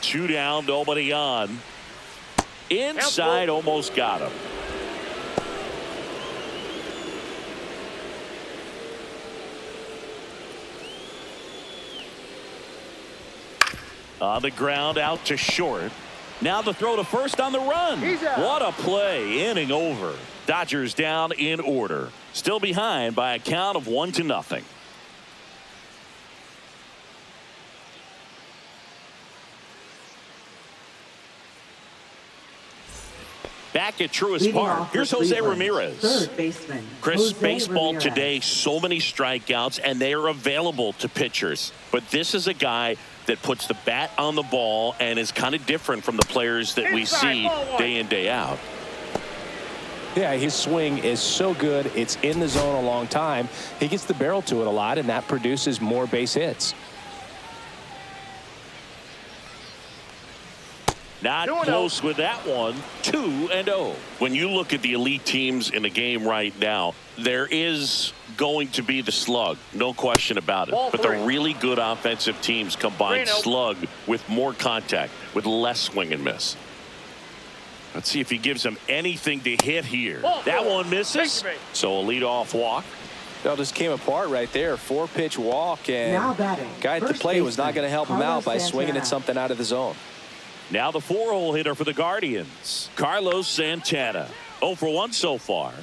2 down, nobody on. Inside, almost got him. On the ground, out to short. Now the throw to first on the run. What a play. Inning over. Dodgers down in order. Still behind by a count of 1-0. Back at Truist Park, here's Jose Ramirez. Third baseman. Chris, baseball today, so many strikeouts, and they are available to pitchers. But this is a guy that puts the bat on the ball and is kind of different from the players that we see day in, day out. Yeah, his swing is so good. It's in the zone a long time. He gets the barrel to it a lot, and that produces more base hits. Not close with that one. 2-0. When you look at the elite teams in the game right now, there is going to be the slug, no question about it. But the really good offensive teams combine slug with more contact, with less swing and miss. Let's see if he gives them anything to hit here. That one misses. So a leadoff walk. Well, just came apart right there. 4-pitch walk, and Now batting. guy at the plate was not going to help him out by swinging at something out of the zone. Now the 4-hole hitter for the Guardians, Carlos Santana. 0 for 1 so far.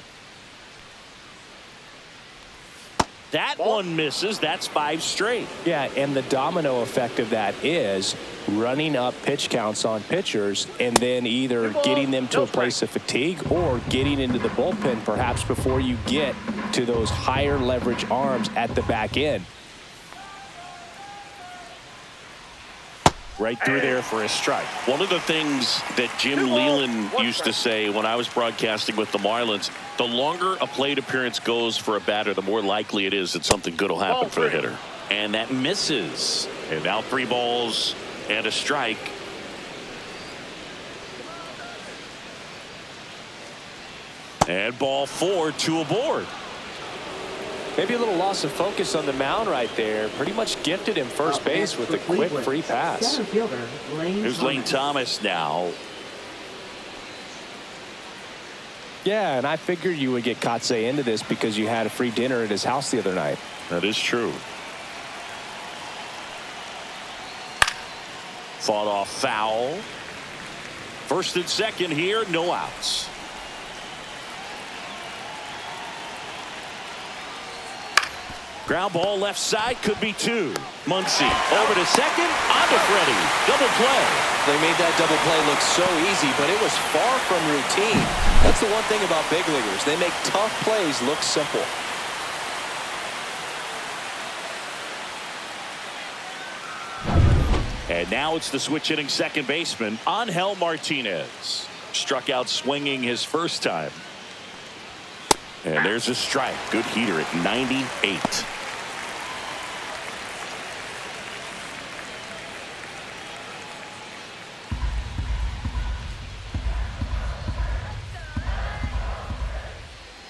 That one misses. That's 5 straight. Yeah, and the domino effect of that is running up pitch counts on pitchers and then either getting them to a place of fatigue or getting into the bullpen perhaps before you get to those higher leverage arms at the back end. Right through there for a strike. One of the things that Jim Leland used to say when I was broadcasting with the Marlins, the longer a plate appearance goes for a batter, the more likely it is that something good will happen for the hitter. And that misses. And now 3 balls and a strike. And ball 4, 2 aboard. Maybe a little loss of focus on the mound right there. Pretty much gifted him first base with a quick free pass. Here's Lane Thomas now. Yeah, and I figured you would get Kotsay into this because you had a free dinner at his house the other night. That is true. Fought off foul. First and second here, no outs. Ground ball left side, could be 2. Muncy over to second, on to Freddie. Double play. They made that double play look so easy, but it was far from routine. That's the one thing about big leaguers. They make tough plays look simple. And now it's the switch hitting second baseman, Angel Martinez. Struck out swinging his first time. And there's a strike. Good heater at 98.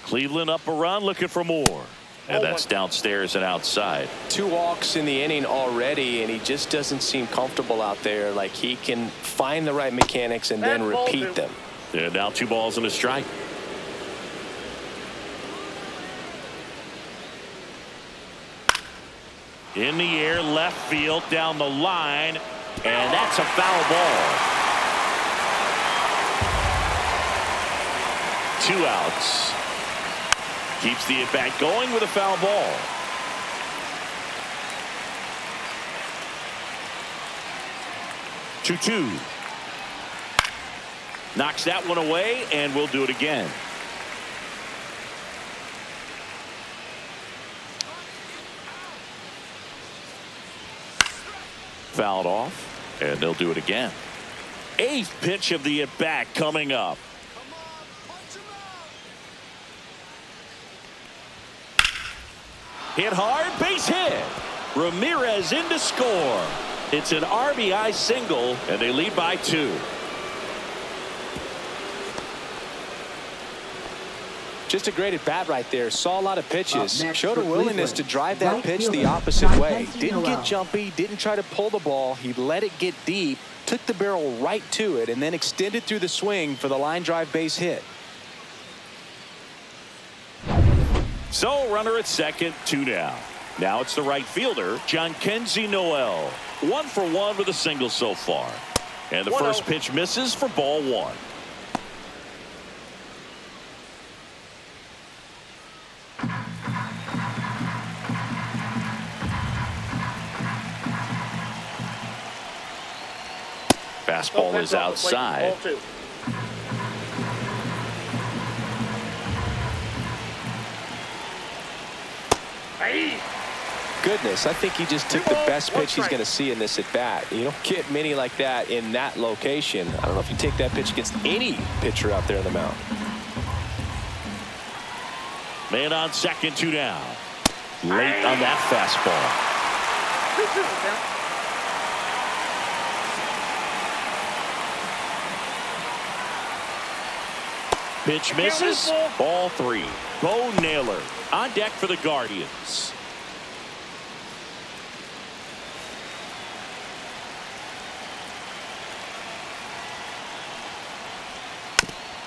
Cleveland up a run, looking for more. And that's downstairs and outside. 2 walks in the inning already, and he just doesn't seem comfortable out there. Like he can find the right mechanics and then repeat them. And now 2 balls and a strike. In the air, left field, down the line, and that's a foul ball. 2 outs. Keeps the at-bat going with a foul ball. Two. Knocks that one away, and we'll do it again. Fouled off, and they'll do it again. 8th pitch of the at-bat coming up. Hit hard, base hit. Ramirez in to score. It's an RBI single, and they lead by 2. Just a great at-bat right there. Saw a lot of pitches. Showed a for willingness Cleveland, to drive that right pitch the fielder, opposite way. John Didn't get Noel. jumpy. Didn't try to pull the ball. He let it get deep. Took the barrel right to it and then extended through the swing for the line drive base hit. So runner at second, 2 down. Now it's the right fielder, John Noel. 1 for 1 with a single so far. And the first pitch misses for ball 1. Fastball is outside. Goodness, I think he just took the best pitch he's going to see in this at-bat. You don't get many like that in that location. I don't know if you take that pitch against any pitcher out there on the mound. Man on second, 2 down. Late on that fastball. Pitch misses. Ball 3. Bo Naylor on deck for the Guardians.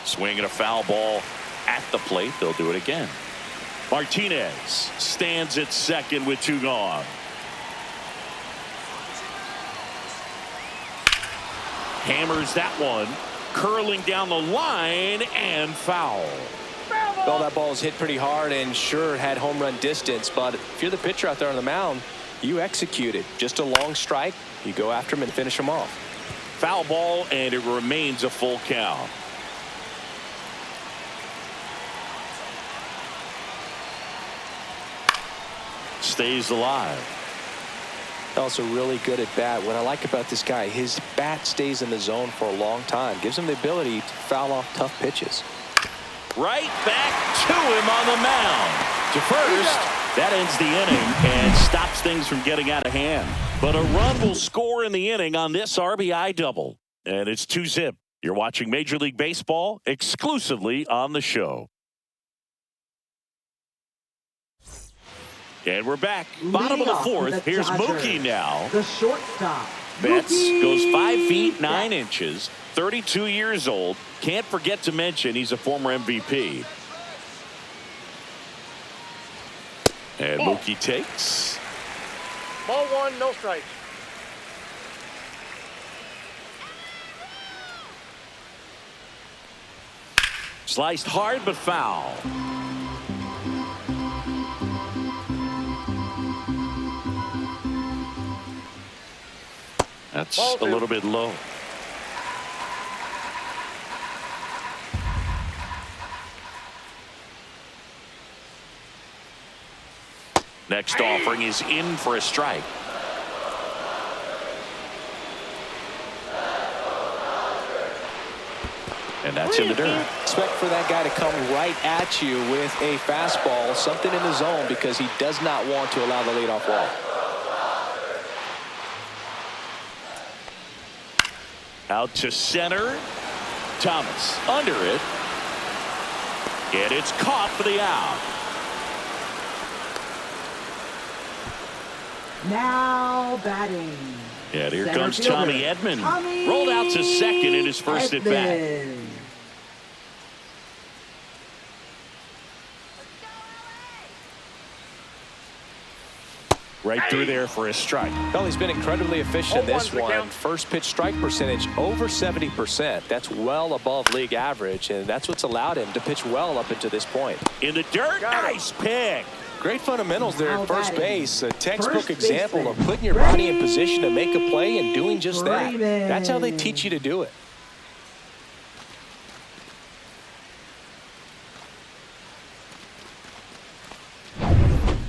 Swinging a foul ball at the plate. They'll do it again. Martinez stands at second with 2 gone. Hammers that one. Curling down the line and foul. Well, that ball was hit pretty hard and sure had home run distance, but if you're the pitcher out there on the mound, you execute it. Just a long strike. You go after him and finish him off. Foul ball, and it remains a full count. Stays alive. Also really good at bat. What I like about this guy, his bat stays in the zone for a long time. Gives him the ability to foul off tough pitches. Right back to him on the mound. To first. That ends the inning and stops things from getting out of hand. But a run will score in the inning on this RBI double. And it's 2-zip. You're watching Major League Baseball exclusively on the show. And we're back. Bottom of the 4th. Here's Mookie now. The shortstop. Betts goes 5 feet 9 inches. 32 years old. Can't forget to mention he's a former MVP. And Mookie takes. Ball 1, no strikes. Sliced hard but foul. That's a little bit low. Next offering is in for a strike. And that's in the dirt. Expect for that guy to come right at you with a fastball, something in the zone, because he does not want to allow the leadoff walk. Out to center. Thomas under it. And it's caught for the out. Now batting. And here Center comes fielder, Tommy Edman. Tommy Rolled out to second in his first at bat. Edman. Right through there for a strike. Well, he's been incredibly efficient in this 0-1's the one. count. First pitch strike percentage over 70%. That's well above league average, and that's what's allowed him to pitch well up until this point. In the dirt, nice pick. Great fundamentals there Now at first batting. base. A textbook First example of baseman, putting your body in position to make a play and doing just that. Freeman. That's how they teach you to do it.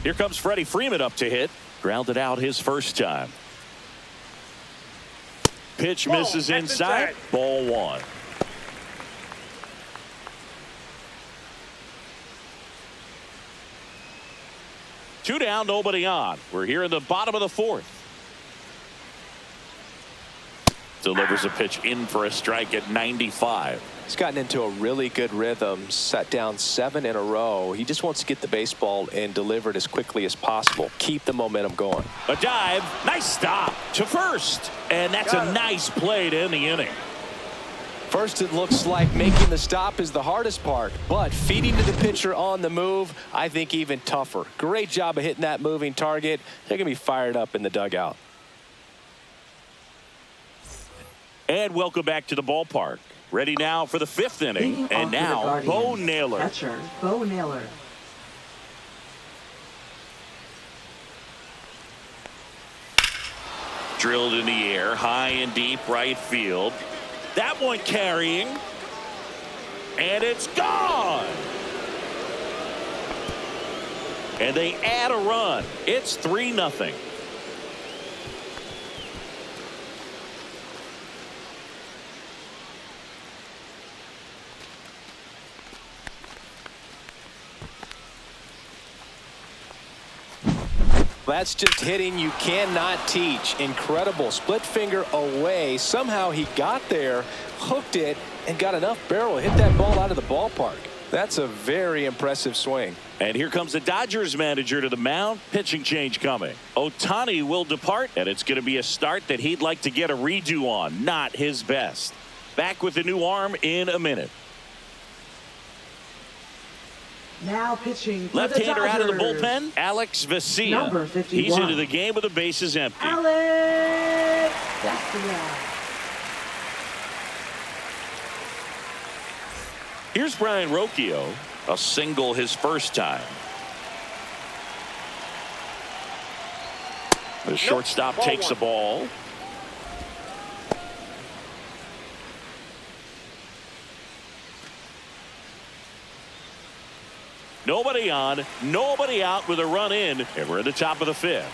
Here comes Freddie Freeman up to hit. Grounded out his first time. Pitch misses that's inside. Ball 1. Two down, nobody on. We're here in the bottom of the 4th. Delivers a pitch in for a strike at 95. He's gotten into a really good rhythm, set down 7 in a row. He just wants to get the baseball and deliver it as quickly as possible. Keep the momentum going. A dive. Nice stop to first. And that's a nice play to end the inning. First, it looks like making the stop is the hardest part, but feeding to the pitcher on the move, I think even tougher. Great job of hitting that moving target. They're going to be fired up in the dugout. And welcome back to the ballpark. Ready now for the 5th inning. Leading And off now, for the Bo Guardians, Naylor. Catcher, Bo Naylor. Drilled in the air, high and deep right field. That one carrying. And it's gone. And they add a run. It's 3-0. That's just hitting you cannot teach. Incredible split finger away. Somehow he got there, hooked it, and got enough barrel to hit that ball out of the ballpark. That's a very impressive swing. And here comes the Dodgers manager to the mound. Pitching change coming. Ohtani will depart, and it's going to be a start that he'd like to get a redo on. Not his best. Back with the new arm in a minute. Now pitching for Left-hander the out of the Dodgers. bullpen, Alex Vesia. Number 51. He's into the game with the bases empty. Alex Vesia. Here's Brian Rocchio, a single his first time. The shortstop takes the ball. Nobody on, nobody out with a run in, and we're at the top of the 5th.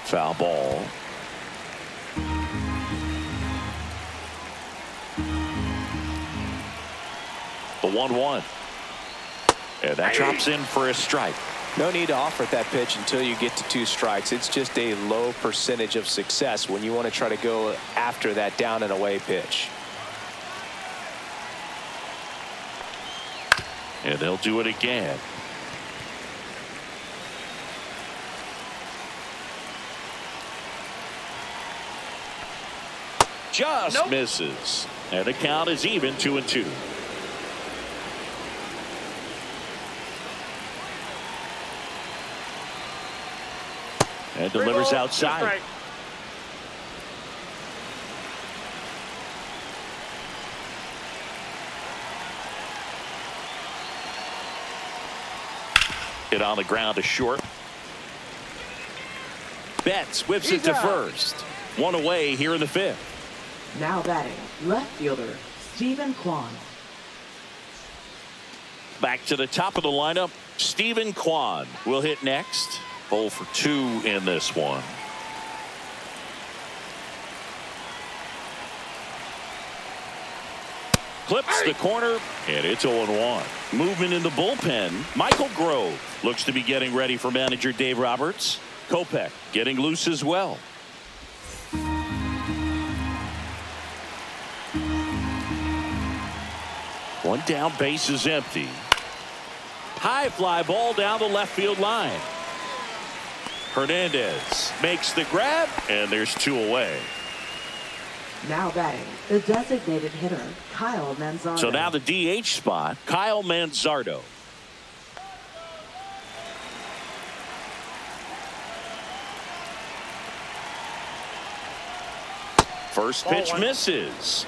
Foul ball. The 1-1. And that drops in for a strike. No need to offer that pitch until you get to 2 strikes. It's just a low percentage of success when you want to try to go after that down and away pitch. And they'll do it again. Just misses. And the count is even 2-2. And delivers outside. Hit on the ground to short. Betts whips it to first. 1 away here in the 5th. Now batting, left fielder, Stephen Kwan. Back to the top of the lineup, Stephen Kwan will hit next. 0 for 2 in this one. Clips the corner, and it's 0-1. Movement in the bullpen. Michael Grove looks to be getting ready for manager Dave Roberts. Kopech getting loose as well. One down, base is empty. High fly ball down the left field line. Hernandez makes the grab, and there's 2 away. Now batting, the designated hitter, Kyle Manzardo. So now the DH spot, Kyle Manzardo. First pitch misses.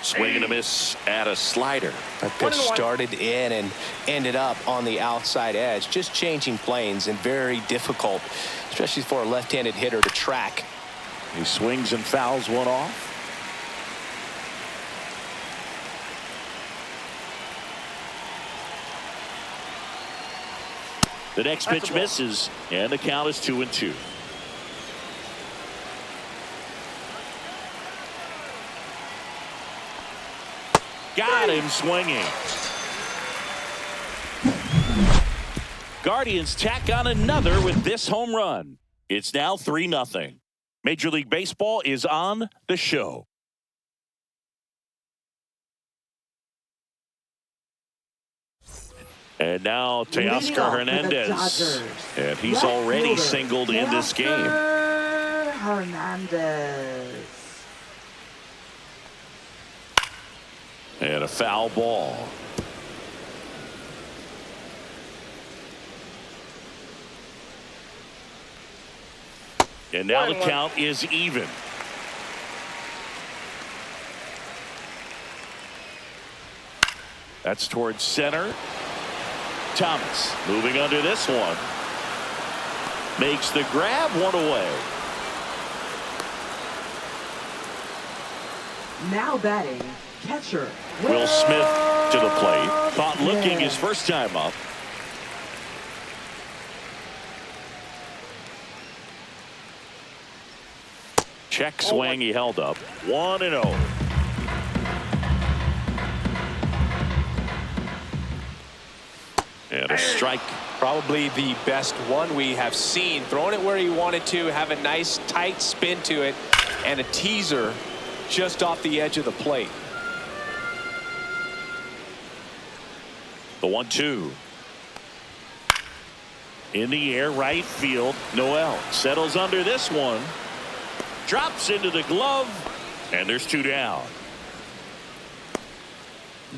Swing and a miss at a slider. That pitch started in and ended up on the outside edge, just changing planes, and very difficult, especially for a left-handed hitter, to track. He swings and fouls one off. The next pitch misses, and the count is 2-2. Got him swinging. Guardians tack on another with this home run. It's now 3-0. Major League Baseball is on the show. And now Teoscar Hernandez. And he's already singled in this game. Hernandez. And a foul ball. And now the count is even. That's towards center. Thomas moving under this one. Makes the grab, one away. Now batting, catcher Will Smith to the plate. Caught looking his first time up. Check swing, he held up. 1-0. And a strike. Probably the best one we have seen. Throwing it where he wanted to, have a nice tight spin to it, and a teaser just off the edge of the plate. The 1-2. In the air, right field. Noel settles under this one. Drops into the glove, and there's 2 down.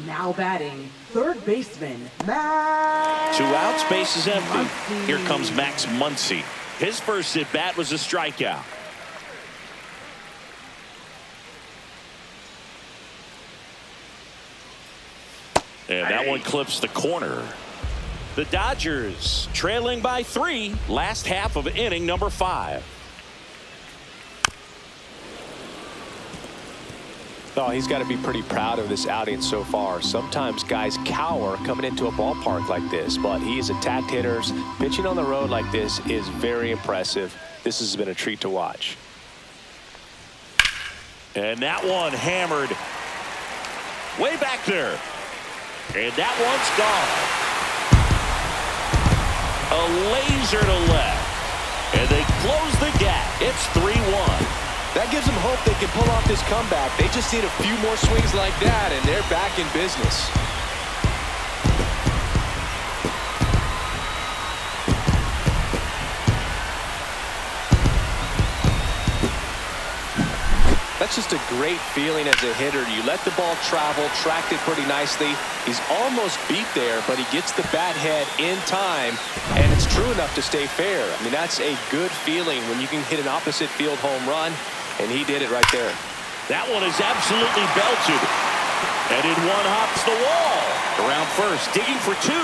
Now batting, third baseman, Max. 2 outs, base is empty. Muncy. Here comes Max Muncy. His first at bat was a strikeout. And that one clips the corner. The Dodgers trailing by 3, last half of inning number 5. Oh, he's got to be pretty proud of this outing so far. Sometimes guys cower coming into a ballpark like this, but he's attacked hitters. Pitching on the road like this is very impressive. This has been a treat to watch. And that one hammered way back there. And that one's gone. A laser to left. And they close the gap. It's 3-1. That gives them hope they can pull off this comeback. They just need a few more swings like that, and they're back in business. That's just a great feeling as a hitter. You let the ball travel, tracked it pretty nicely. He's almost beat there, but he gets the bat head in time, and it's true enough to stay fair. I mean, that's a good feeling when you can hit an opposite field home run, and he did it right there. That one is absolutely belted. And in one hops the wall. Around first, digging for 2.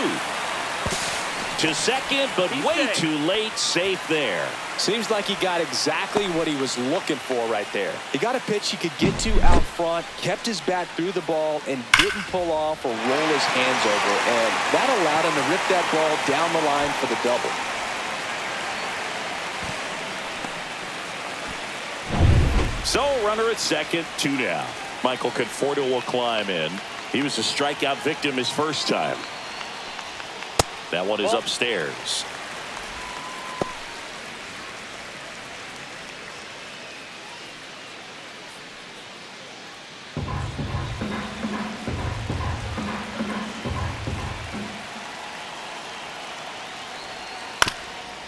To second, but way too late, safe there. Seems like he got exactly what he was looking for right there. He got a pitch he could get to out front, kept his bat through the ball, and didn't pull off or roll his hands over. And that allowed him to rip that ball down the line for the double. So, runner at second, 2 down. Michael Conforto will climb in. He was a strikeout victim his first time. That one is upstairs.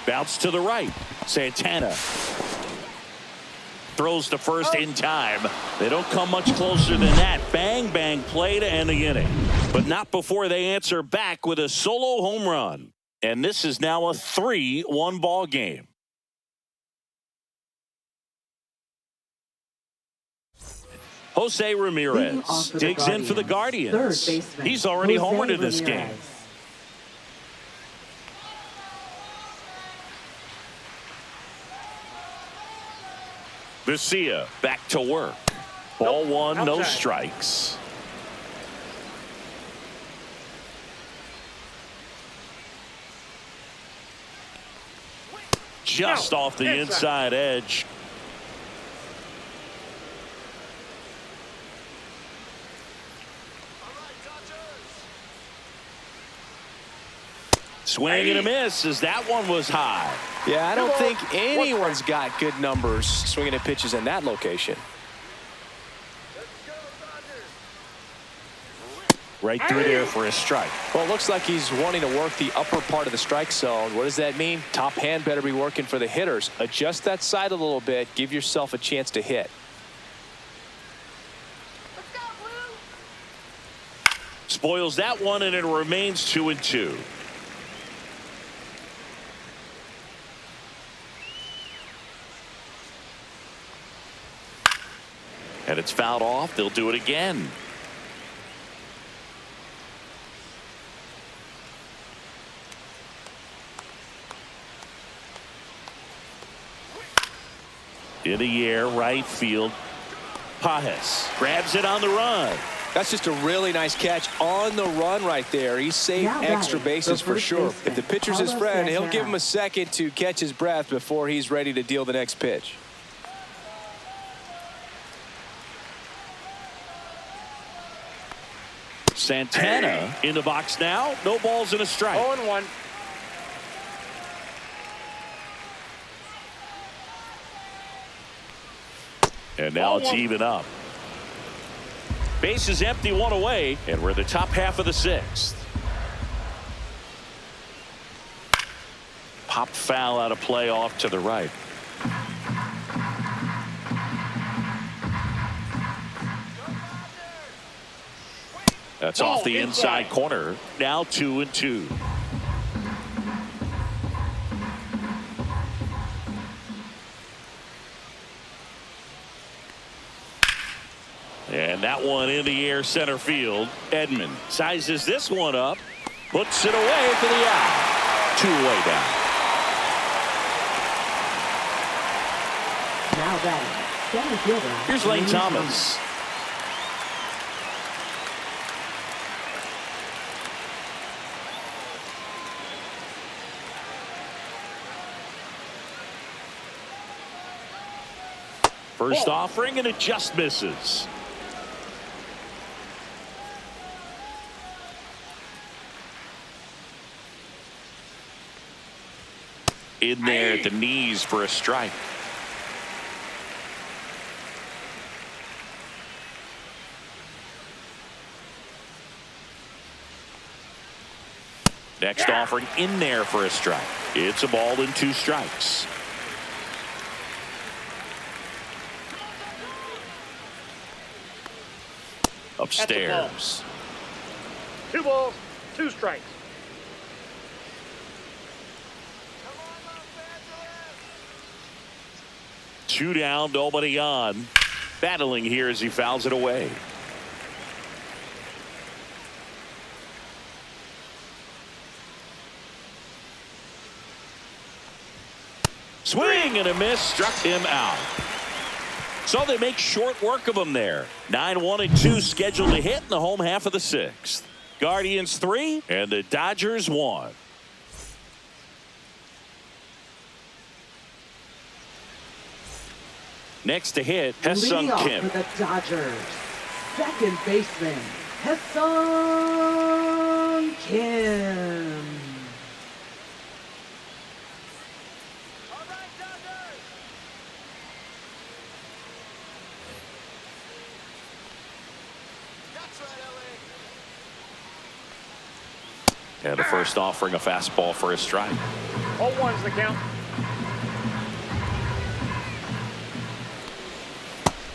Bounce to the right. Santana throws to first in time. They don't come much closer than that. Bang, bang play to end the inning. But not before they answer back with a solo home run. And this is now a 3-1 ball game. Jose Ramirez digs in for the Guardians. He's already homered in this game. Garcia back to work. Ball 1, no strikes. Just off the inside edge. Swing and a miss as that one was high. Yeah, I don't think anyone's got good numbers swinging at pitches in that location. Right through there for a strike. Well, it looks like he's wanting to work the upper part of the strike zone. What does that mean? Top hand better be working for the hitters. Adjust that side a little bit. Give yourself a chance to hit. Spoils that one, and it remains 2-2. And it's fouled off. They'll do it again. In the air, right field. Pajes grabs it on the run. That's just a really nice catch on the run right there. He saved extra bases for sure. If the pitcher's his friend, he'll give him a second to catch his breath before he's ready to deal the next pitch. Santana in the box now. No balls and a strike. 0-1. And now it's even up. Base is empty, one away, and we're the top half of the sixth. Popped foul out of play off to the right. That's off the inside corner. Now 2-2. And that one in the air center field. Edman sizes this one up, puts it away for the out. 2 away down. Now batting, center fielder. Here's Lane Thomas. First offering, and it just misses. In there at the knees for a strike. Next offering in there for a strike. It's a ball and 2 strikes. Upstairs. 2 balls, 2 strikes. Two down, nobody on. Battling here as he fouls it away. Swing and a miss, struck him out. So they make short work of him there. 9-1-2 scheduled to hit in the home half of the sixth. Guardians 3 and the Dodgers 1. Next to hit, Leading Ha-Seong off Kim. for the Dodgers, second baseman, Ha-Seong Kim. And the first offering, a fastball for a strike. 0-1's the count.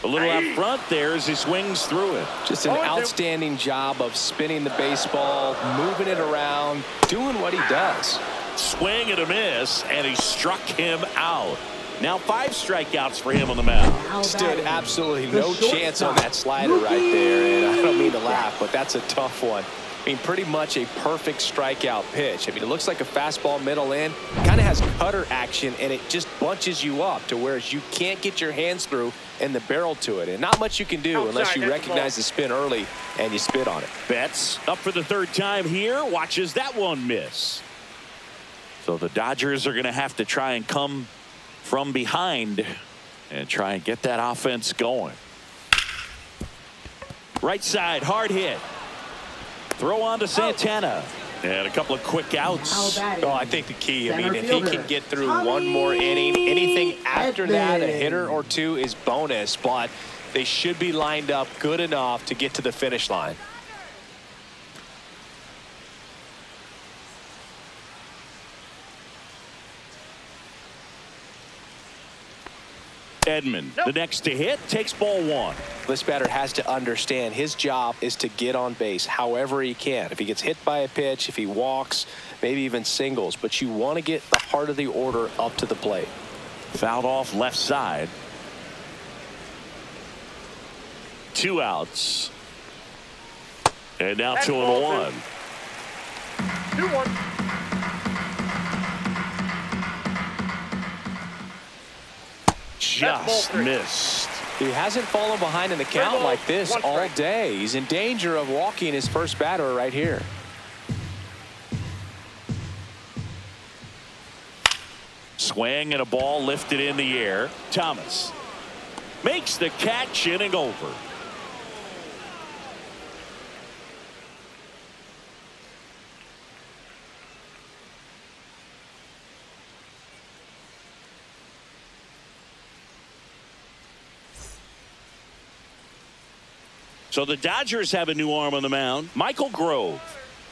A little out front there as he swings through it. Just an outstanding job of spinning the baseball, moving it around, doing what he does. Swing and a miss, and he struck him out. Now 5 strikeouts for him on the mound. Stood absolutely no chance on that slider right there, and I don't mean to laugh, but that's a tough one. I mean, pretty much a perfect strikeout pitch. I mean, it looks like a fastball middle in. Kind of has cutter action, and it just bunches you up to where you can't get your hands through and the barrel to it. And not much you can do unless you recognize the spin early and you spit on it. Betts up for the 3rd time here. Watches that one miss. So the Dodgers are going to have to try and come from behind and try and get that offense going. Right side, hard hit. Throw on to Santana. And a couple of quick outs. Oh, I think the key, I mean, Center if he fielder, can get through Tommy one more inning, anything after that, a Edman. hitter or two is bonus, but they should be lined up good enough to get to the finish line. Edman, the next to hit, takes ball one. This batter has to understand his job is to get on base however he can. If he gets hit by a pitch, if he walks, maybe even singles, but you want to get the heart of the order up to the plate. Fouled off left side. 2 outs. And now That's 2-1. 2-1. Just missed. He hasn't fallen behind in the count like this all day. He's in danger of walking his first batter right here. Swing and a ball lifted in the air. Thomas makes the catch, inning over. So the Dodgers have a new arm on the mound, Michael Grove.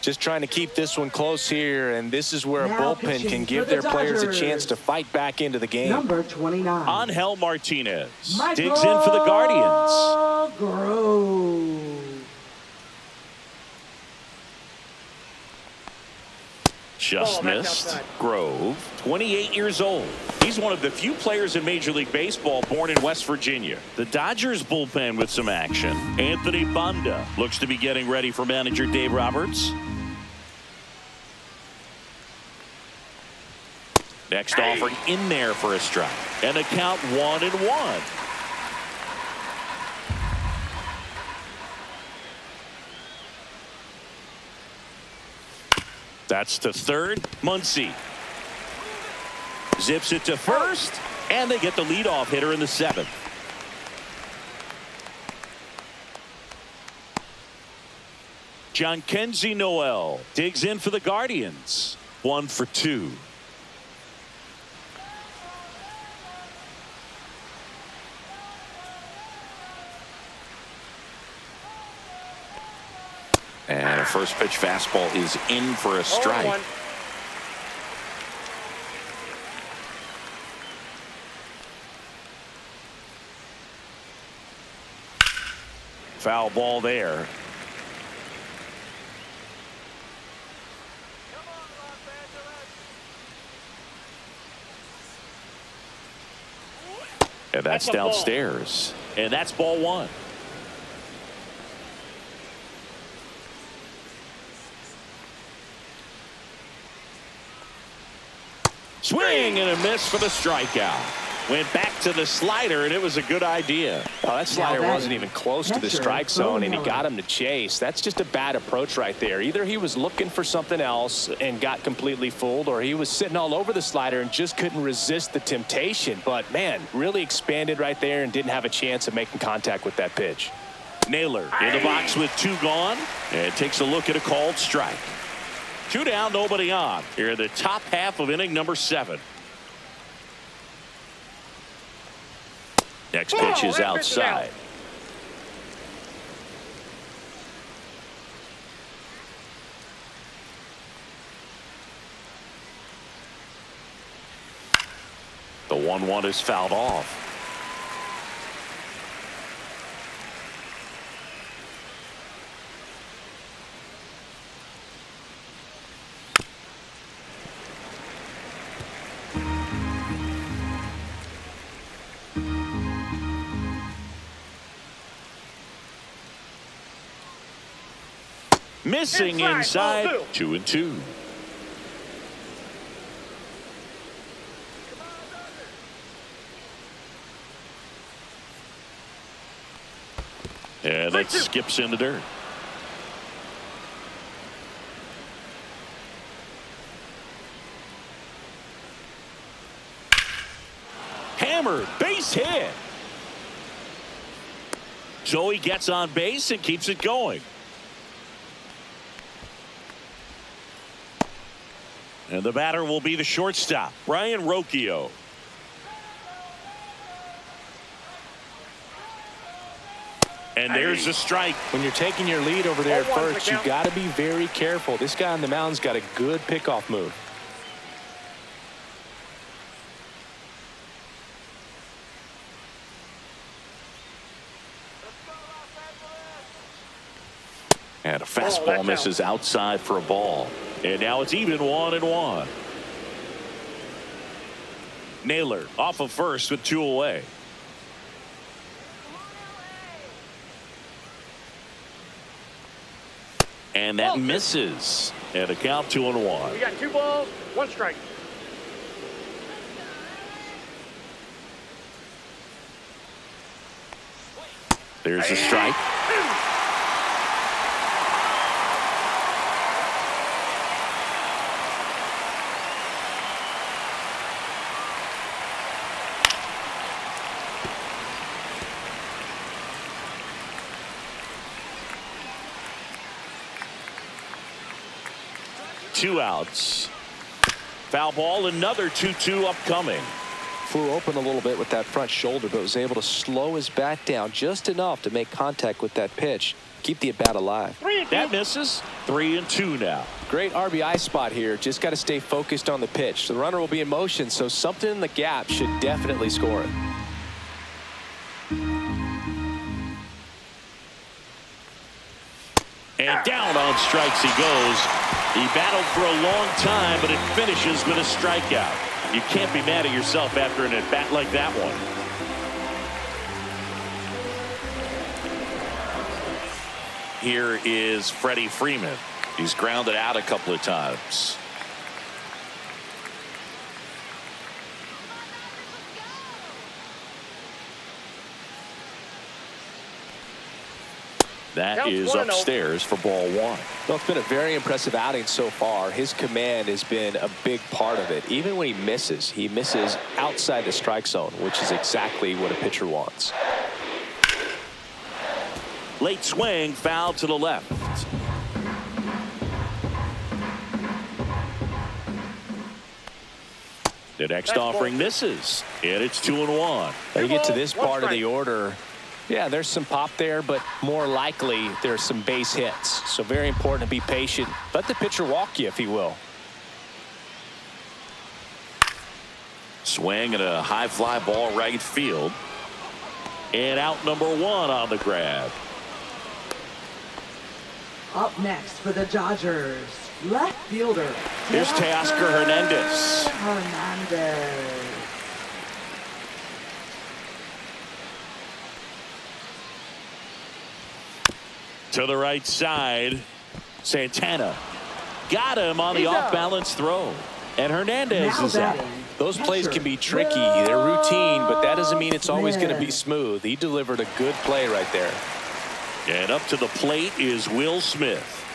Just trying to keep this one close here, and this is where a Now bullpen pitching can for give the their players a Dodgers. chance to fight back into the game. Number 29. Angel Martinez Michael digs in for the Guardians. Grove. Just Ball back missed. outside. Grove, 28 years old. He's one of the few players in Major League Baseball born in West Virginia. The Dodgers bullpen with some action. Anthony Banda looks to be getting ready for manager Dave Roberts. Next offering in there for a strike. And a count 1-1. That's to third. Muncy zips it to first, and they get the leadoff hitter in the 7th. Jhonkensy Noel digs in for the Guardians. 1 for 2. And a first pitch fastball is in for a strike. 0-1. Foul ball there. And that's That's a ball. downstairs. And that's ball 1. Swing and a miss for the strikeout. Went back to the slider, and it was a good idea. Oh, that slider that wasn't even close to the catcher, strike zone, and he Boneheller. got him to chase. That's just a bad approach right there. Either he was looking for something else and got completely fooled, or he was sitting all over the slider and just couldn't resist the temptation. But, man, really expanded right there and didn't have a chance of making contact with that pitch. Naylor in the box with 2 gone, and takes a look at a called strike. 2 down, nobody on. Here in the top half of inning number 7. Next pitch is that pitch is out. outside. The 1-1 is fouled off. Missing Inside, inside. ball 2-2. And that 3-2. skips in the dirt. Hammered, base hit. So he gets on base and keeps it going. And the batter will be the shortstop, Brian Rocchio. And there's a strike. When you're taking your lead over there at first, you got to be very careful. This guy on the mound's got a good pickoff move. And a fastball misses outside for a ball. And now it's even 1-1. Naylor off of first with 2 away. And that misses. And a count 2-1. We got 2 balls, 1 strike. There's a strike. Two outs. Foul ball, another 2-2 upcoming. Flew open a little bit with that front shoulder, but was able to slow his bat down just enough to make contact with that pitch. Keep the at-bat alive. That misses. 3-2 now. Great RBI spot here. Just got to stay focused on the pitch. The runner will be in motion, so something in the gap should definitely score it. And down on strikes he goes. He battled for a long time, but it finishes with a strikeout. You can't be mad at yourself after an at-bat like that one. Here is Freddie Freeman. He's grounded out a couple of times. That is upstairs for ball 1. Well, it's been a very impressive outing so far. His command has been a big part of it. Even when he misses outside the strike zone, which is exactly what a pitcher wants. Late swing, foul to the left. The next offering misses, and it's 2-1. Now you get to this part of the order. Yeah, there's some pop there, but more likely there's some base hits. So very important to be patient. Let the pitcher walk you, if he will. Swing and a high fly ball right field. And out number 1 on the grab. Up next for the Dodgers, left fielder. Here's Teoscar Hernandez. To the right side, Santana got him on the off-balance throw. And Hernandez is out. Those plays can be tricky. They're routine, but that doesn't mean it's always going to be smooth. He delivered a good play right there. And up to the plate is Will Smith.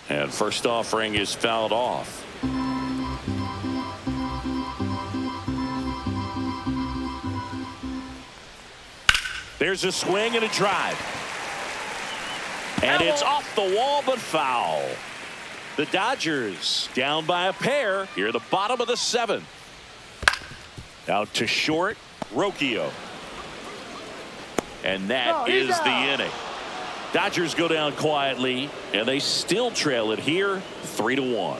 And first offering is fouled off. There's a swing and a drive. And it's off the wall, but foul. The Dodgers down by a pair here at the bottom of the 7th. Out to short, Rocchio. And that is the inning. Dodgers go down quietly, and they still trail it here 3-1.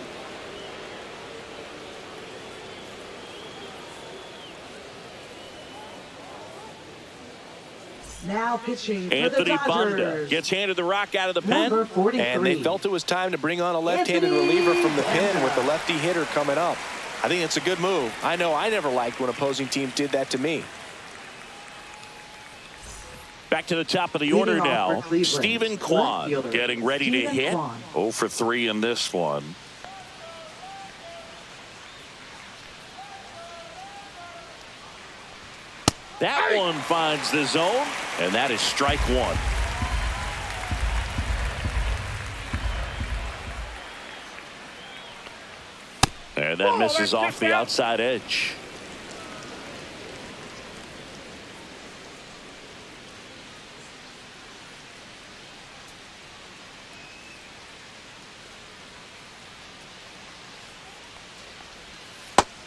Now pitching for Anthony the Banda Dodgers. gets handed the rock out of the pen. Number 43. And they felt it was time to bring on a left-handed reliever from the pen with the lefty hitter coming up. I think it's a good move. I know I never liked when opposing teams did that to me. Back to the top of the order Leading off now. for Cleveland, Stephen Kwan left fielder, getting ready to Stephen hit. Kwan. 0 for 3 in this one. That one finds the zone, and that is strike 1. And that misses off the outside edge.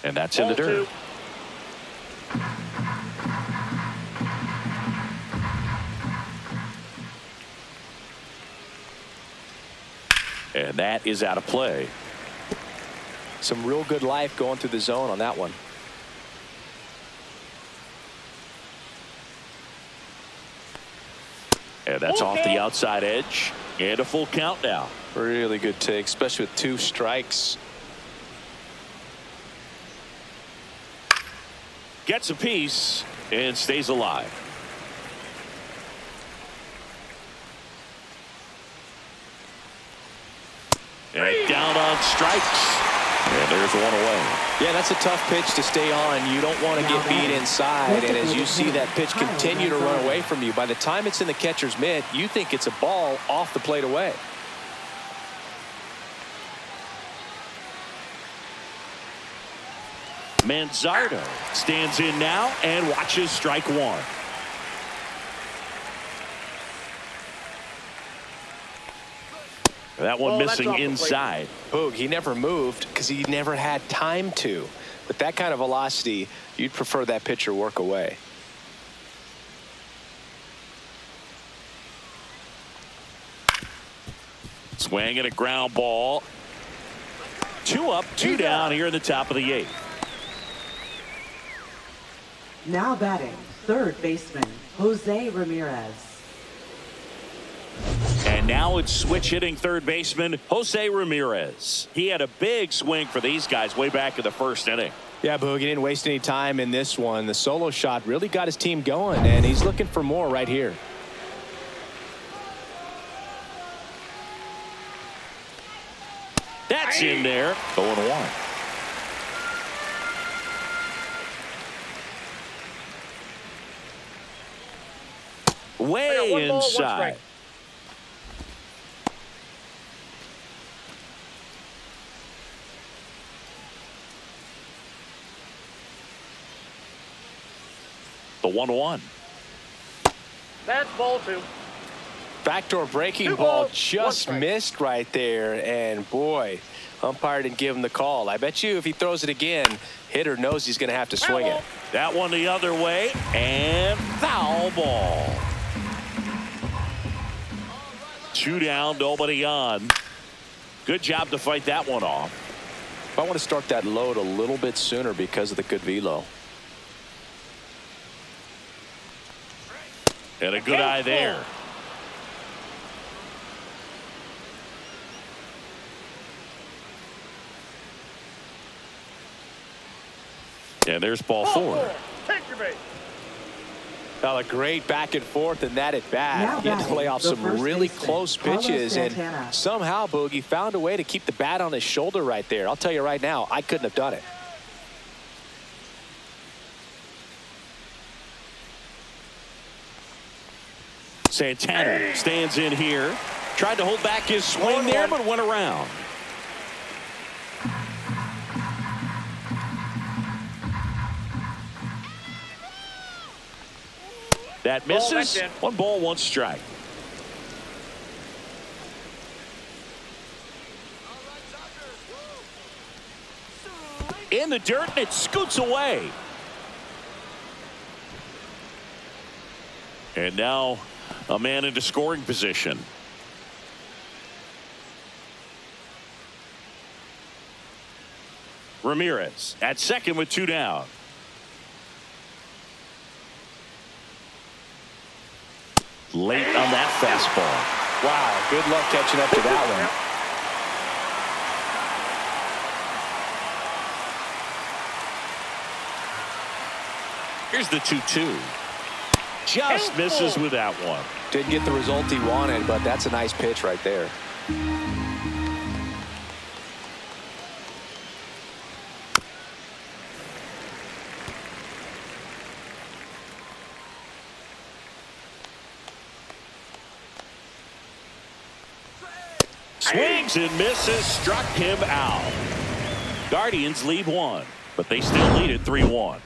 And that's in the dirt. 2. And that is out of play. Some real good life going through the zone on that one. And that's off the outside edge. And a full count now. Really good take, especially with 2 strikes. Gets a piece and stays alive. And down on strikes. And there's one away. Yeah, that's a tough pitch to stay on. You don't want to get beat inside. And as you see that pitch continue to run away from you, by the time it's in the catcher's mitt, you think it's a ball off the plate away. Manzardo stands in now and watches strike 1. That one missing inside. Boog, he never moved because he never had time to. With that kind of velocity, you'd prefer that pitcher work away. Swing and a ground ball. 2 up, 2 down here in the top of the 8th. Now batting, third baseman, Jose Ramirez. And now it's switch hitting third baseman Jose Ramirez. He had a big swing for these guys way back in the first inning. Yeah, Boog, he didn't waste any time in this one. The solo shot really got his team going, and he's looking for more right here. That's in there. 0-1. Way inside. The 1-1. That's ball 2. Backdoor breaking ball just missed right there, and boy, umpire didn't give him the call. I bet you if he throws it again, hitter knows he's going to have to swing it. That one the other way, and foul ball. 2 down, nobody on. Good job to fight that one off. I want to start that load a little bit sooner because of the good velo. And a good eye there. And there's ball 4. Take your bait. Now a great back and forth in that at bat. He had to play off some really close pitches, and somehow Boogie found a way to keep the bat on his shoulder right there. I'll tell you right now, I couldn't have done it. Santana stands in here. Tried to hold back his swing there, but went around. That misses. 1 ball, 1 strike. In the dirt, and it scoots away. And now a man into scoring position. Ramirez at second with 2 down. Late on that fastball. Wow, good luck catching up to that one. Here's the 2-2. Just misses with that one. Didn't get the result he wanted, but that's a nice pitch right there. Swings and misses, struck him out. Guardians lead 1, but they still lead it 3-1.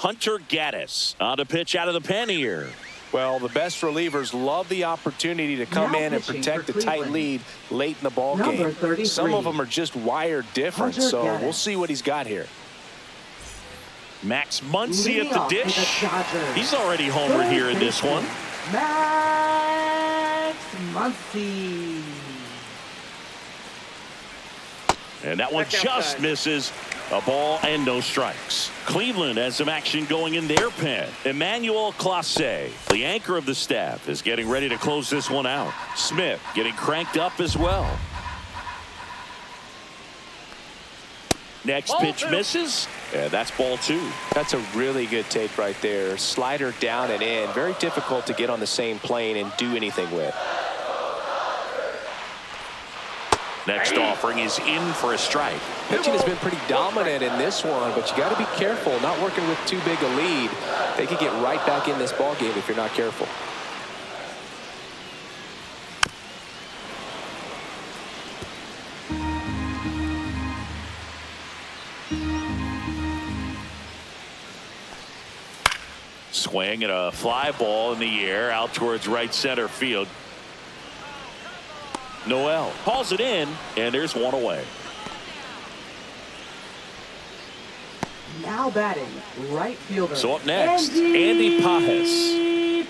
Hunter Gaddis on to pitch out of the pen here. Well, the best relievers love the opportunity to come in and protect the tight lead late in the ball game. Some of them are just wired different, so we'll see what he's got here. Max Muncy at the dish. He's already homered here in this one. Max Muncy. And that one just misses. A ball and no strikes. Cleveland has some action going in their pen. Emmanuel Clase, the anchor of the staff, is getting ready to close this one out. Smith getting cranked up as well. Next pitch misses, and that's ball 2. That's a really good take right there. Slider down and in. Very difficult to get on the same plane and do anything with. Next offering is in for a strike. Pitching has been pretty dominant in this one, but you got to be careful. Not working with too big a lead. They could get right back in this ball game if you're not careful. Swing and a fly ball in the air out towards right center field. Noel hauls it in, and there's one away. Now batting, right fielder. So up next, Andy Pajes.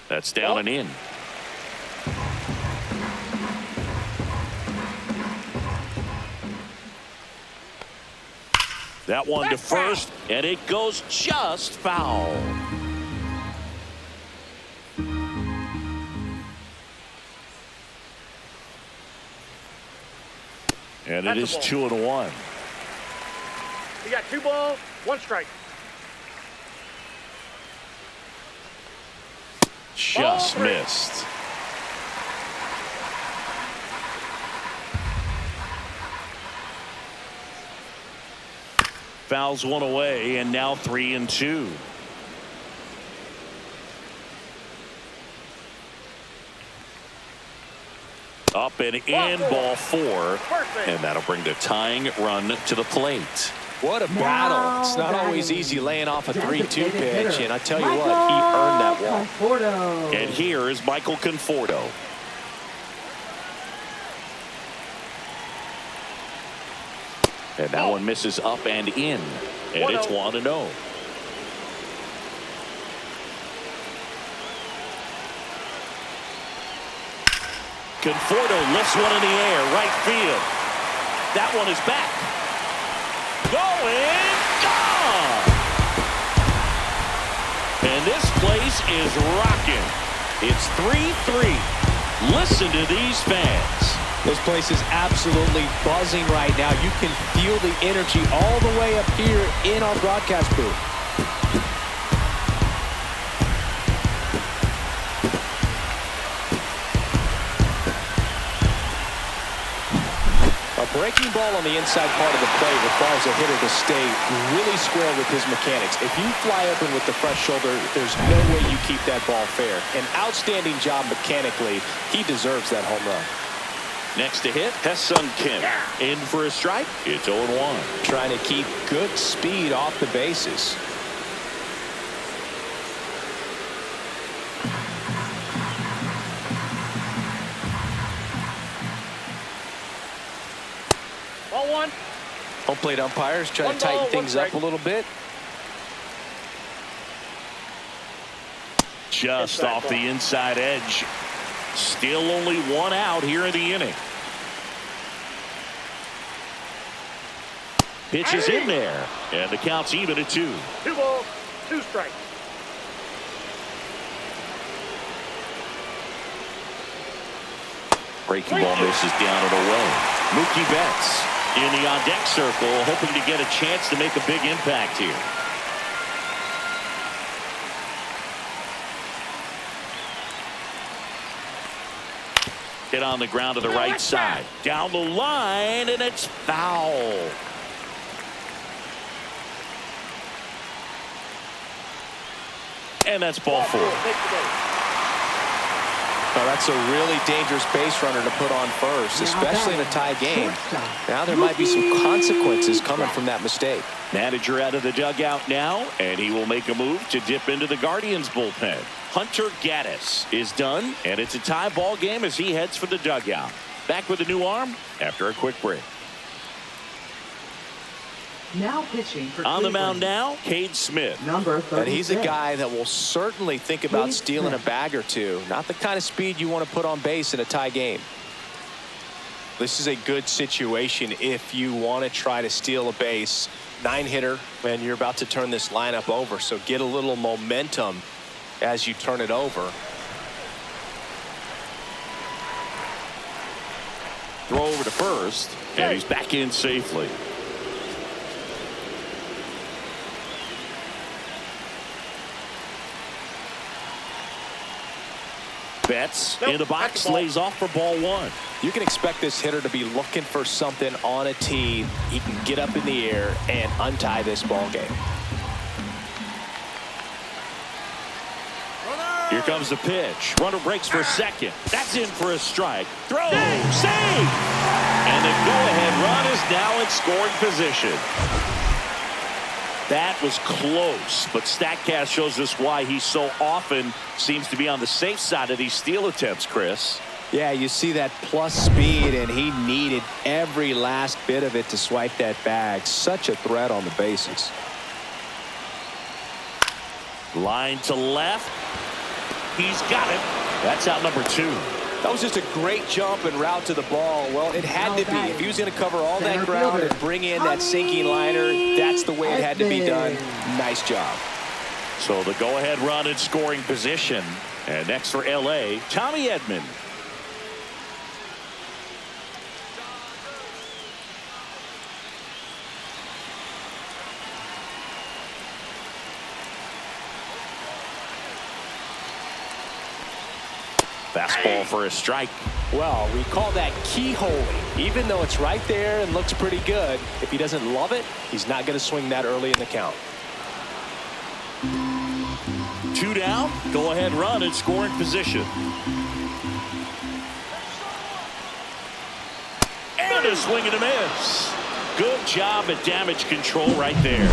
That's down and in. That one to first, and it goes just foul. And it is 2-1. You got 2 balls, 1 strike. Just missed. Fouls one away, and now 3-2. Up and in, ball 4, and that'll bring the tying run to the plate. What a battle. It's not always easy laying off a 3-2 pitch, and I tell you what, he earned that walk. And here is Michael Conforto. And that one misses up and in, and it's 1-0. Conforto lifts one in the air, right field. That one is back. Going, gone! And this place is rocking. It's 3-3. Listen to these fans. This place is absolutely buzzing right now. You can feel the energy all the way up here in our broadcast booth. A breaking ball on the inside part of the plate requires a hitter to stay really square with his mechanics. If you fly open with the fresh shoulder, there's no way you keep that ball fair. An outstanding job mechanically. He deserves that home run. Next to hit, Hesung Kim. In for a strike. It's 0-1. Trying to keep good speed off the bases. Ball 1. Home plate umpires trying to tighten things up a little bit. Just off the inside edge. Still only 1 out here in the inning. Pitch is in there, and the count's even at 2. 2 balls, 2 strikes. Breaking ball misses down and away. Mookie Betts in the on-deck circle, hoping to get a chance to make a big impact here. Hit on the ground to the right side. Down the line, and it's foul. And that's ball 4. Oh, that's a really dangerous base runner to put on first, especially in a tie game. Now there might be some consequences coming from that mistake. Manager out of the dugout now, and he will make a move to dip into the Guardians bullpen. Hunter Gaddis is done, and it's a tie ball game as he heads for the dugout. Back with a new arm after a quick break. Now pitching for on the Cleveland. mound now, Cade Smith. Number 36. And he's a guy that will certainly think about Cade stealing Smith. a bag or two. Not the kind of speed you want to put on base in a tie game. This is a good situation if you want to try to steal a base. 9-hitter, and you're about to turn this lineup over. So get a little momentum as you turn it over. Throw over to first, and he's back in safely. Betts in the box, lays off for ball one. You can expect this hitter to be looking for something on a tee. He can get up in the air and untie this ball game. Here comes the pitch. Runner breaks for second. That's in for a strike. Throw, save! And the go-ahead run is now in scoring position. That was close, but StatCast shows us why he so often seems to be on the safe side of these steal attempts, Chris. Yeah, you see that plus speed, and he needed every last bit of it to swipe that bag. Such a threat on the bases. Line to left. He's got it. That's out number 2. That was just a great jump and route to the ball. Well, it had to be. If he was going to cover all that ground and bring in that sinking liner, that's the way it had to be done. Nice job. So the go-ahead run in scoring position. And next for L.A., Tommy Edman. Fastball for a strike. Well, we call that keyholing. Even though it's right there and looks pretty good, if he doesn't love it, he's not going to swing that early in the count. 2 down, go ahead run in scoring position. And a swing and a miss. Good job at damage control right there.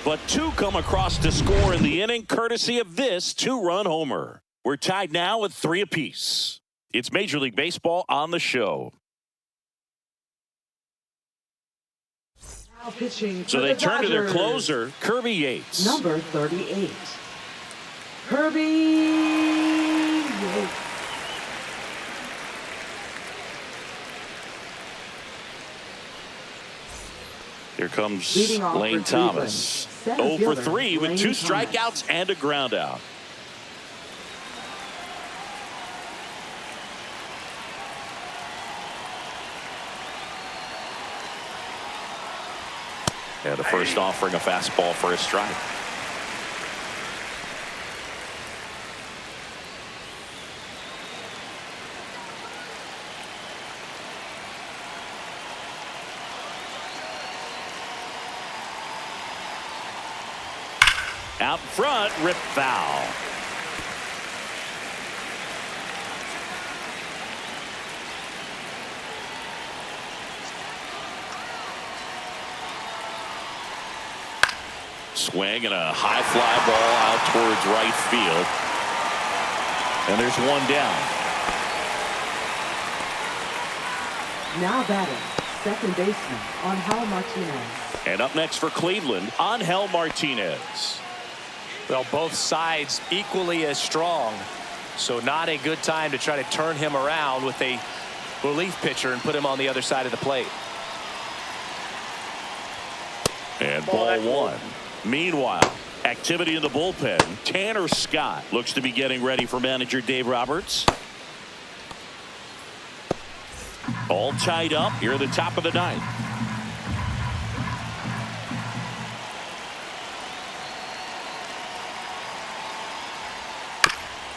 But 2 come across to score in the inning courtesy of this 2-run homer. We're tied now with 3 apiece. It's Major League Baseball on the show. Now pitching So for they the turn to their Dodgers. closer, Kirby Yates. Number 38. Kirby Yates. Here comes Leading off Lane for Thomas. Cleveland, 0 for center 3 fielder, with Lane 2 Thomas. strikeouts and a ground out. And the first offering a fastball for a strike. Out front, rip foul. Swing and a high fly ball out towards right field. And there's 1 down. Now batting, second baseman, Angel Martinez. And up next for Cleveland, Angel Martinez. Well, both sides equally as strong. So not a good time to try to turn him around with a relief pitcher and put him on the other side of the plate. And ball 1. Meanwhile, activity in the bullpen. Tanner Scott looks to be getting ready for manager Dave Roberts. All tied up here at the top of the 9th.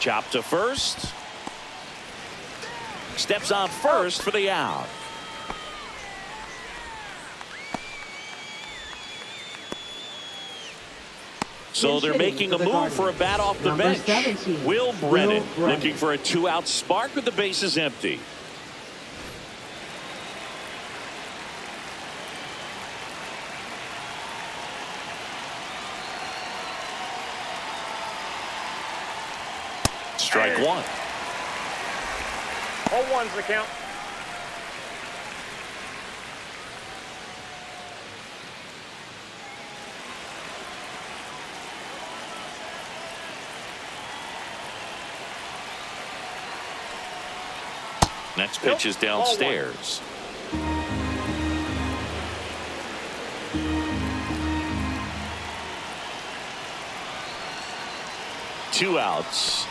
Chop to first. Steps on first for the out. So they're making a move for a bat off the bench. 17, Will Brennan Brennan. looking for a 2-out spark with the bases empty. Strike one. All ones the count. Next pitch is downstairs. Two outs.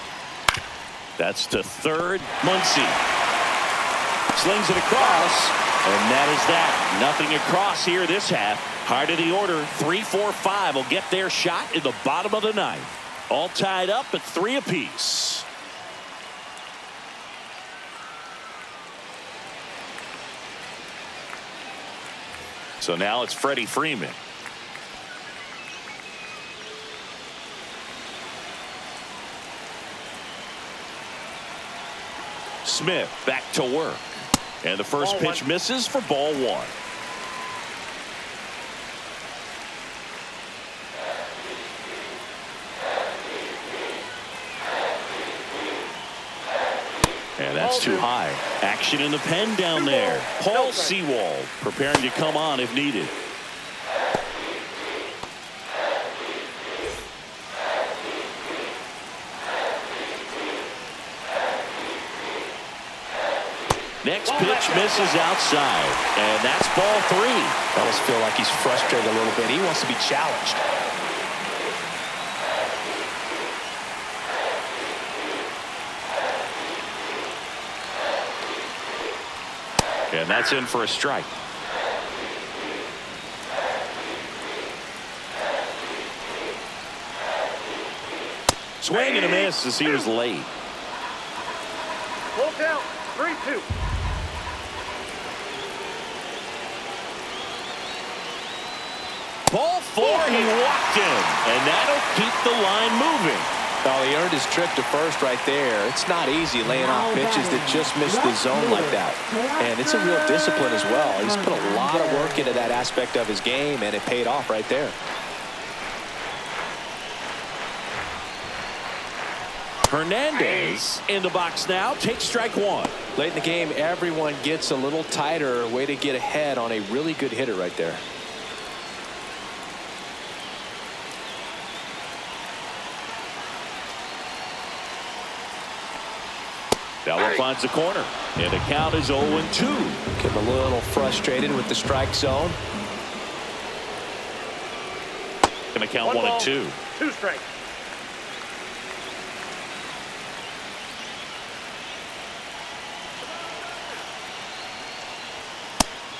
That's to third. Muncy slings it across, and that is that. Nothing across here this half. Heart of the order, 3, 4, 5 will get their shot in the bottom of the ninth. All tied up at 3 apiece. So now it's Freddie Freeman. Smith back to work. And the first pitch misses for ball one. And that's too high. Action in the pen down there. Paul Sewald preparing to come on if needed. Next pitch misses outside, and that's ball 3. I almost feel like he's frustrated a little bit. He wants to be challenged. And that's in for a strike. Swing and a miss as he was late. Full count. 3-2. Ball 4, he walked in, and that'll keep the line moving. Oh, he earned his trip to first right there. It's not easy laying off pitches that just miss the zone like that. And it's a real discipline as well. He's put a lot of work into that aspect of his game, and it paid off right there. Hernandez in the box now. Takes strike one. Late in the game, everyone gets a little tighter. Way to get ahead on a really good hitter right there. That one finds the corner, and the count is 0-2. Getting a little frustrated with the strike zone. Going to count 1 and 2. 2 strikes.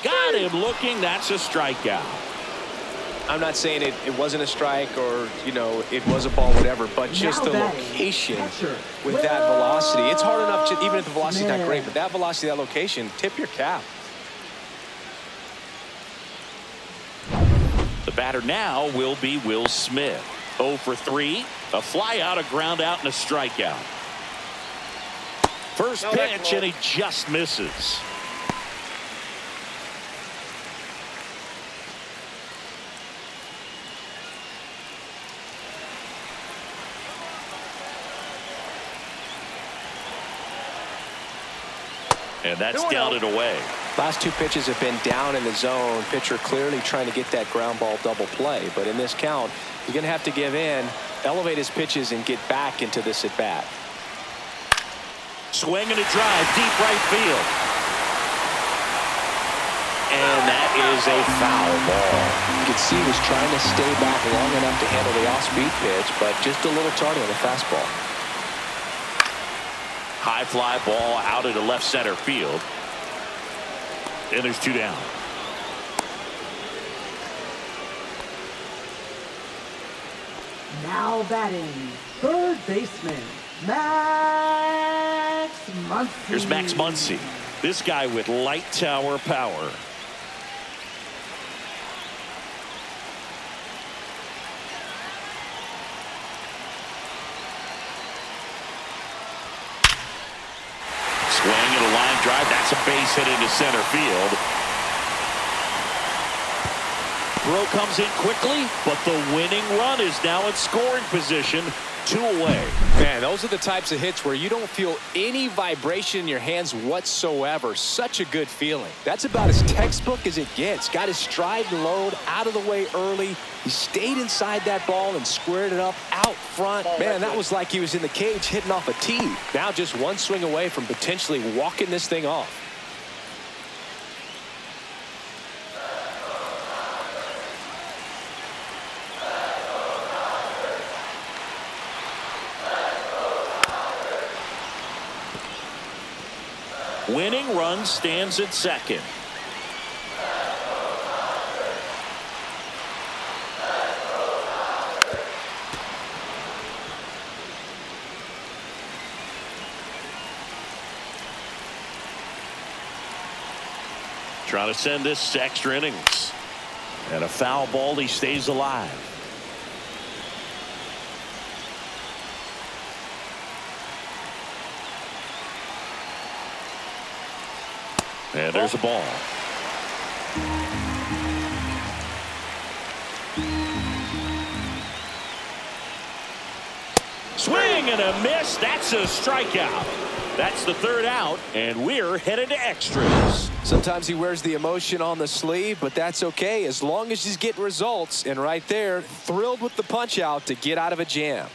Got him looking. That's a strikeout. I'm not saying it wasn't a strike or, you know, it was a ball, whatever, but just the location with that velocity. It's hard enough, to, even if the velocity's not great, but that velocity, that location, tip your cap. The batter now will be Will Smith. 0 for 3. A fly out, a ground out, and a strikeout. First pitch, and he just misses. And that's down and away. Last 2 pitches have been down in the zone. Pitcher clearly trying to get that ground ball double play. But in this count, he's going to have to give in, elevate his pitches, and get back into this at bat. Swing and a drive, deep right field. And that is a foul ball. You can see he was trying to stay back long enough to handle the off-speed pitch, but just a little tardy on the fastball. High fly ball out into left center field. And there's 2 down. Now batting, third baseman, Max Muncy. Here's Max Muncy. This guy with light tower power. Swing and a line drive. That's a base hit into center field. Throw comes in quickly, but the winning run is now in scoring position. 2 away. Man, those are the types of hits where you don't feel any vibration in your hands whatsoever. Such a good feeling. That's about as textbook as it gets. Got his stride and load out of the way early. He stayed inside that ball and squared it up out front. Man, that was like he was in the cage hitting off a tee. Now just one swing away from potentially walking this thing off. Winning run stands at second. Trying to send this to extra innings. And a foul ball, he stays alive. And there's a ball. Swing and a miss. That's a strikeout. That's the 3rd out, and we're headed to extras. Sometimes he wears the emotion on the sleeve, but that's okay as long as he's getting results. And right there, thrilled with the punch out to get out of a jam.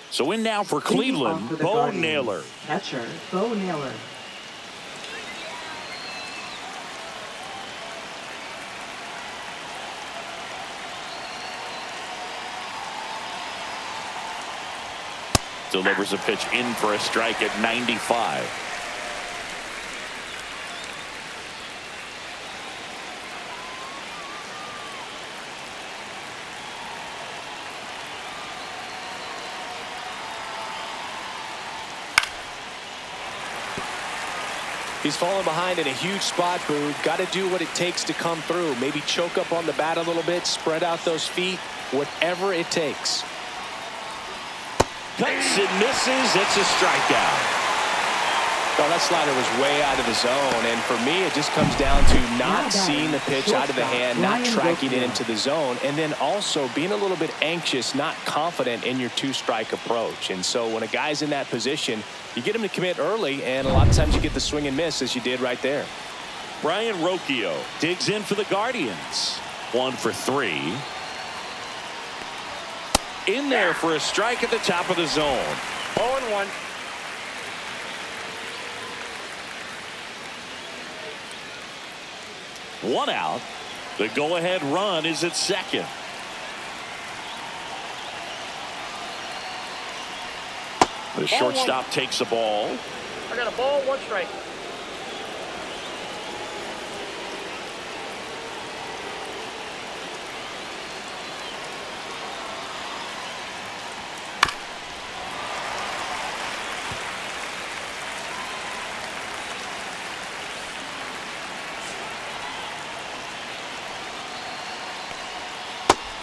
So in now for Cleveland, for Bo Guardians. Naylor. Catcher, Bo Naylor. Delivers a pitch in for a strike at 95. He's falling behind in a huge spot, Boo. Got to do what it takes to come through. Maybe choke up on the bat a little bit, spread out those feet, whatever it takes. Cuts and misses. It's a strikeout. Oh, that slider was way out of the zone, and for me, it just comes down to not seeing the pitch out of the hand, not tracking it into the zone, and then also being a little bit anxious, not confident in your 2-strike approach. And so when a guy's in that position, you get him to commit early, and a lot of times you get the swing and miss, as you did right there. Brian Rocchio digs in for the Guardians. 1 for 3. In there for a strike at the top of the zone. 0-1. One out. The go-ahead run is at second. The shortstop takes the ball. I got a ball, 1 strike.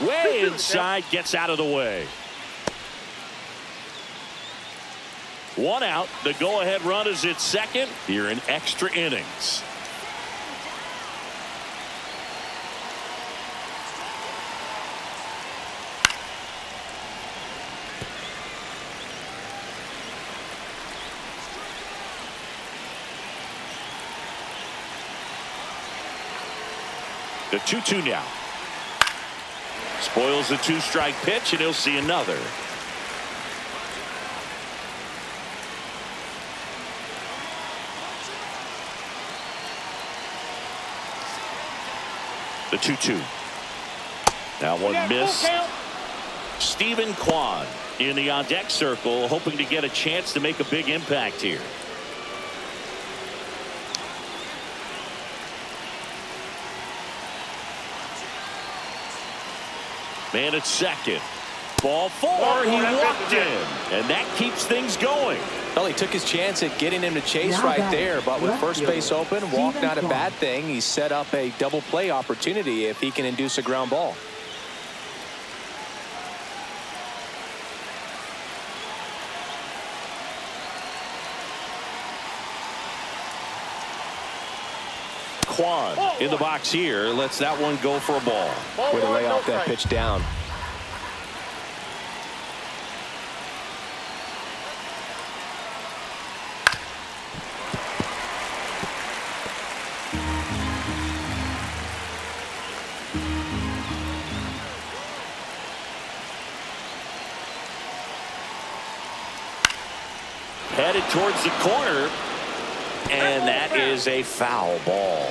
Way inside, gets out of the way. 1 out. The go-ahead run is at second here in extra innings. The 2-2 now. Spoils the 2-strike pitch, and he'll see another. The 2-2. Now one missed. Stephen Kwan in the on-deck circle, hoping to get a chance to make a big impact here. Man at second. Ball 4. He walked in, and that keeps things going. Well, he took his chance at getting him to chase right there, but with first base open, walk not a bad thing. He set up a double play opportunity if he can induce a ground ball. Kwan in the box here. Lets that one go for a ball. Way to lay off that pitch down. Headed towards the corner, and that is a foul ball.